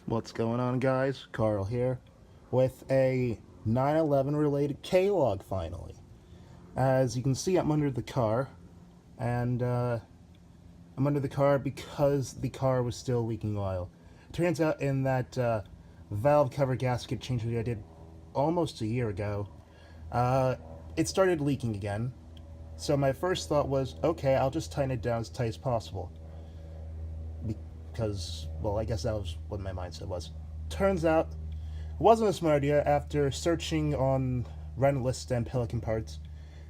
What's going on, guys? Carl here with a 9/11 related K-log finally. As you can see, I'm under the car, and I'm under the car because the car was still leaking oil. It turns out in that valve cover gasket change that I did almost a year ago, uh, it started leaking again. So my first thought was, okay, I'll just tighten it down as tight as possible. Because, well, I guess that was what my mindset was. Turns out, it wasn't a smart idea. After searching on Rentlist and Pelican parts,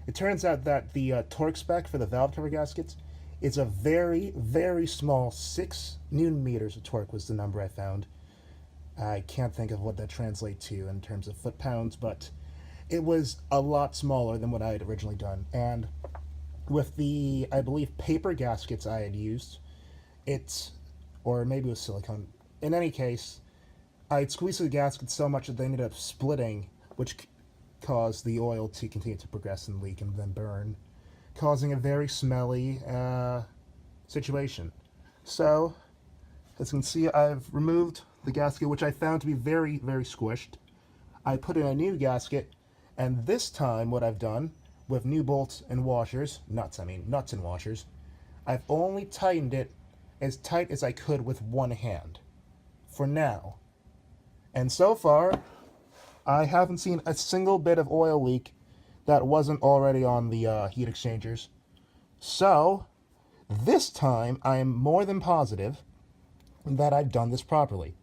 it turns out that the torque spec for the valve cover gaskets is a very, very small 6 newton meters of torque was the number I found. I can't think of what that translates to in terms of foot pounds, but it was a lot smaller than what I had originally done. And with the, I believe, paper gaskets I had used, it's, or maybe it was silicone. In any case, I'd squeezed the gasket so much that they ended up splitting, which caused the oil to continue to progress and leak and then burn, causing a very smelly situation. So, as you can see, I've removed the gasket, which I found to be very, very squished. I put in a new gasket, and this time what I've done, with new bolts and washers, nuts and washers, I've only tightened it as tight as I could with one hand. For now. And so far, I haven't seen a single bit of oil leak that wasn't already on the heat exchangers. So, this time, I am more than positive that I've done this properly.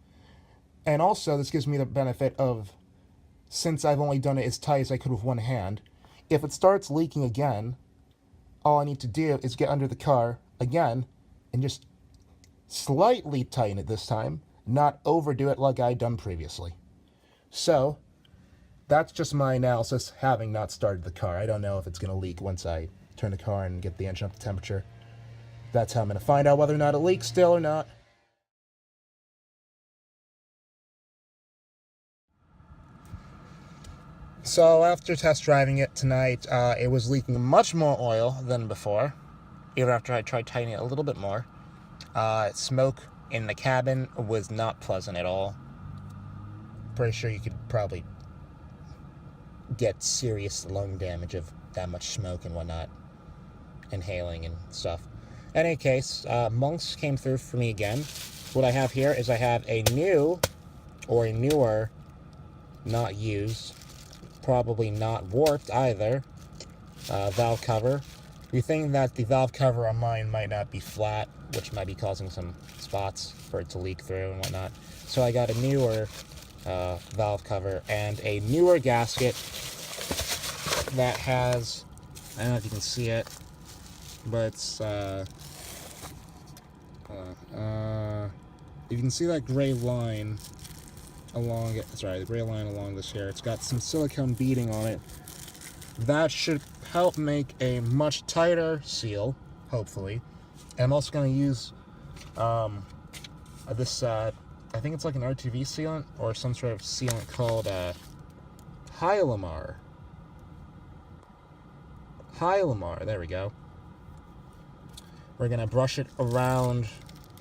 And also, this gives me the benefit of, since I've only done it as tight as I could with one hand, if it starts leaking again, all I need to do is get under the car again and just slightly tighten it this time, not overdo it like I'd done previously. So, that's just my analysis, having not started the car. I don't know if it's going to leak once I turn the car and get the engine up to temperature. That's how I'm going to find out whether or not it leaks still or not. So, after test driving it tonight, it was leaking much more oil than before, even after I tried tightening it a little bit more. Smoke in the cabin was not pleasant at all. Pretty sure you could probably get serious lung damage of that much smoke and whatnot, inhaling and stuff. In any case, Monks came through for me again. What I have here is I have a new, or a newer, not used, probably not warped either, valve cover. We think that the valve cover on mine might not be flat, which might be causing some spots for it to leak through and whatnot. So I got a newer valve cover and a newer gasket that has, I don't know if you can see it, but it's, if you can see that gray line along it, sorry, the gray line along this here, it's got some silicone beading on it. That should help make a much tighter seal, hopefully. And I'm also going to use this, I think it's like an RTV sealant or some sort of sealant called Hylamar. Hylamar, there we go. We're going to brush it around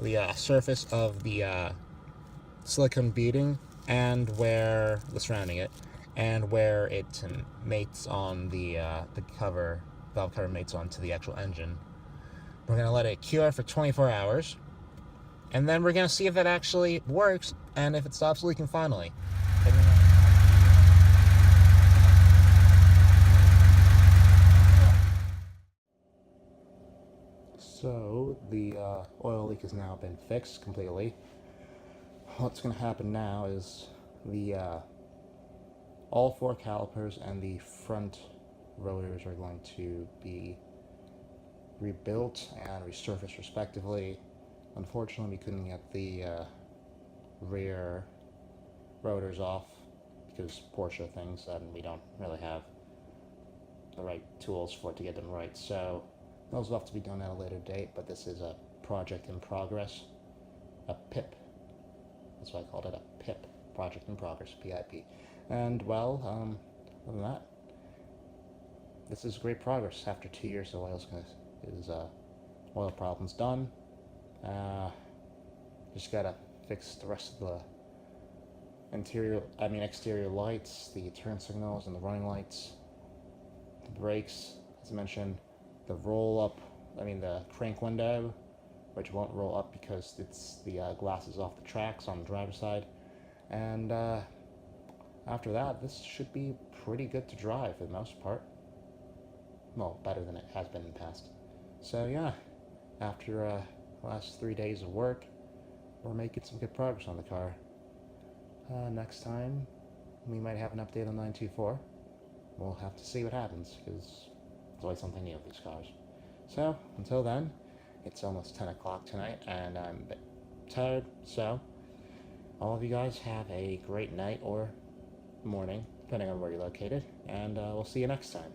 the surface of the silicone beading and where the surrounding it, and where it mates on the cover, valve cover mates onto the actual engine. We're going to let it cure for 24 hours, and then we're going to see if it actually works and if it stops leaking finally. So, the oil leak has now been fixed completely. What's going to happen now is the all 4 calipers and the front rotors are going to be rebuilt and resurfaced respectively. Unfortunately, we couldn't get the rear rotors off because Porsche things, and we don't really have the right tools for it to get them right. So those will have to be done at a later date, but this is a project in progress, a PIP. That's why I called it a PIP, project in progress, PIP. And well, other than that, this is great progress. After 2 years, the oil problem's done. Just gotta fix the rest of the exterior lights, the turn signals and the running lights, the brakes, as I mentioned, the the crank window, which won't roll up because the glass is off the tracks on the driver's side, and after that, this should be pretty good to drive for the most part. Well, better than it has been in the past. So yeah, after the last 3 days of work, we're making some good progress on the car. Next time, we might have an update on 924. We'll have to see what happens, because there's always something new with these cars. So, until then, it's almost 10 o'clock tonight, and I'm a bit tired, so all of you guys have a great night or morning, depending on where you're located, and we'll see you next time.